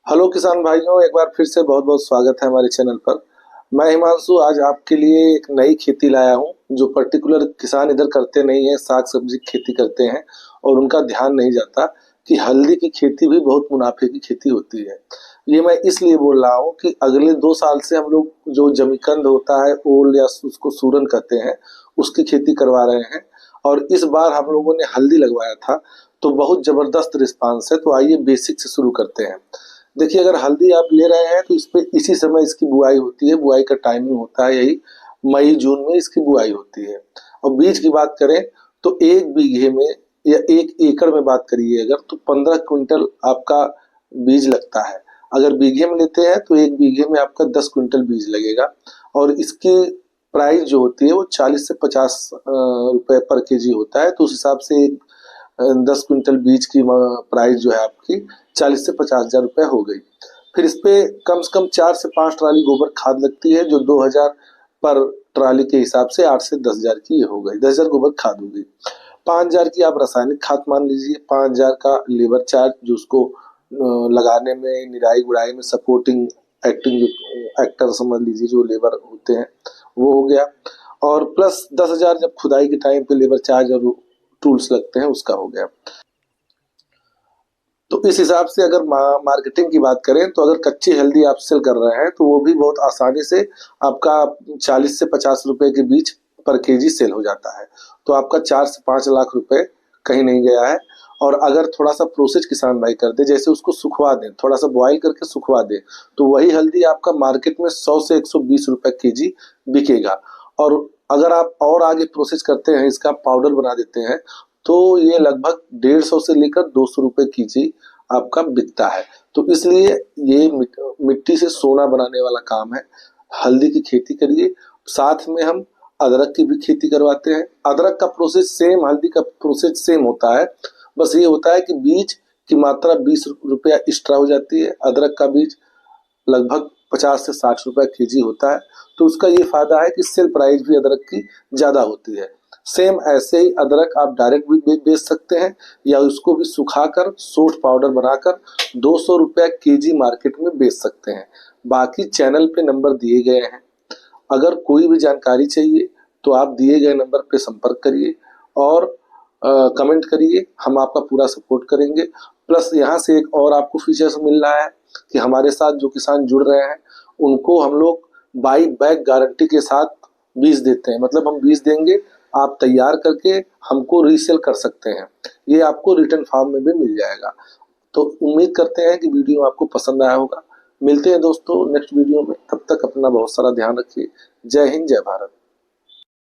Hello किसान भाइयों, एक बार फिर से बहुत बहुत स्वागत है हमारे चैनल पर। मैं हिमांशु आज आपके लिए एक नई खेती लाया हूं जो पर्टिकुलर किसान इधर करते नहीं है। साग सब्जी की खेती करते हैं और उनका ध्यान नहीं जाता कि हल्दी की खेती भी बहुत मुनाफे की खेती होती है। ये मैं इसलिए बोल रहा हूँ कि अगले 2 साल से हम लोग जो जमीकंद होता है, ओल या उसको सूरन कहते हैं, उसकी खेती करवा रहे हैं। और इस बार हम लोगों ने हल्दी लगवाया था तो बहुत जबरदस्त रिस्पांस है। तो आइए बेसिक से शुरू करते हैं। देखिए, अगर हल्दी आप ले रहे हैं तो इस पे इसी समय इसकी बुआई होती है। बुआई का टाइमिंग होता है यही मई जून में इसकी बुआई होती है। और बीज की बात करें तो 1 बीघे में या 1 एकड़ में बात करिए अगर, तो 15 क्विंटल आपका बीज लगता है। अगर बीघे में लेते हैं तो 1 बीघे में आपका 10 क्विंटल बीज लगेगा। और इसकी प्राइस जो होती है वो 40 से 50 रुपए पर केजी होता है। तो उस हिसाब से 10 क्विंटल बीज की प्राइस जो है आपकी 40 से 50 हजार रुपये हो गई। फिर इस पे कम से कम 4 से 5 ट्राली गोबर खाद लगती है, जो 2 हजार पर ट्राली के हिसाब से 8 से 10 हजार की ये हो गई। 10 हजार गोबर खाद होगी। 5 हजार की आप रासायनिक खाद मान लीजिए। 5 हजार का लेबर चार्ज, जो उसको लगाने में, निराई गुड़ाई में सपोर्टिंग एक्टिंग जो एक्टर समझ लीजिए, जो लेबर होते हैं, वो हो गया। और प्लस 10 हजार जब खुदाई के टाइम पे लेबर चार्ज और टूल्स लगते हैं, उसका हो गया। तो इस हिसाब से अगर मार्केटिंग की बात करें तो अगर कच्ची हल्दी आप सेल कर रहे हैं तो वो भी बहुत आसानी से आपका 40 से 50 रुपए के बीच पर केजी सेल हो जाता है। तो आपका 4 से 5 लाख रुपए कहीं नहीं गया है। और अगर थोड़ा सा प्रोसेस किसान भाई कर दे, जैसे उसको सुखवा दें, थोड़ा सा बॉईल करके सुखवा दें, तो वही हल्दी आपका मार्केट में 100 से 120 रुपए केजी बिकेगा। और अगर आप और आगे प्रोसेस करते हैं, इसका पाउडर बना देते हैं, तो ये लगभग 150 से लेकर 200 रुपए केजी आपका बिकता है। तो इसलिए ये मिट्टी से सोना बनाने वाला काम है। हल्दी की खेती करिए, साथ में हम अदरक की भी खेती करवाते हैं। अदरक का प्रोसेस सेम, हल्दी का प्रोसेस सेम होता है। बस ये होता है कि बीज की मात्रा 20 रुपया एक्स्ट्रा हो जाती है। अदरक का बीज लगभग 50 से 60 रुपए केजी होता है। तो उसका ये फायदा है कि सेल प्राइस भी अदरक की ज्यादा होती है। सेम ऐसे ही अदरक आप डायरेक्ट भी बेच सकते हैं, या उसको भी सुखाकर सोठ पाउडर बनाकर 200 रुपया केजी मार्केट में बेच सकते हैं। बाकी चैनल पे नंबर दिए गए हैं। अगर कोई भी जानकारी चाहिए तो आप दिए गए नंबर पे संपर्क करिए और कमेंट करिए, हम आपका पूरा सपोर्ट करेंगे। प्लस यहाँ से एक और आपको फीचर्स मिल रहा है कि हमारे साथ जो किसान जुड़ रहे हैं उनको हम लोग बाई बैग गारंटी के साथ बीज देते हैं। मतलब हम बीज देंगे, आप तैयार करके हमको रीसेल कर सकते हैं। ये आपको रिटर्न फॉर्म में भी मिल जाएगा। तो उम्मीद करते हैं कि वीडियो आपको पसंद आया होगा। मिलते हैं दोस्तों नेक्स्ट वीडियो में। तब तक अपना बहुत सारा ध्यान रखिए। जय हिंद, जय भारत।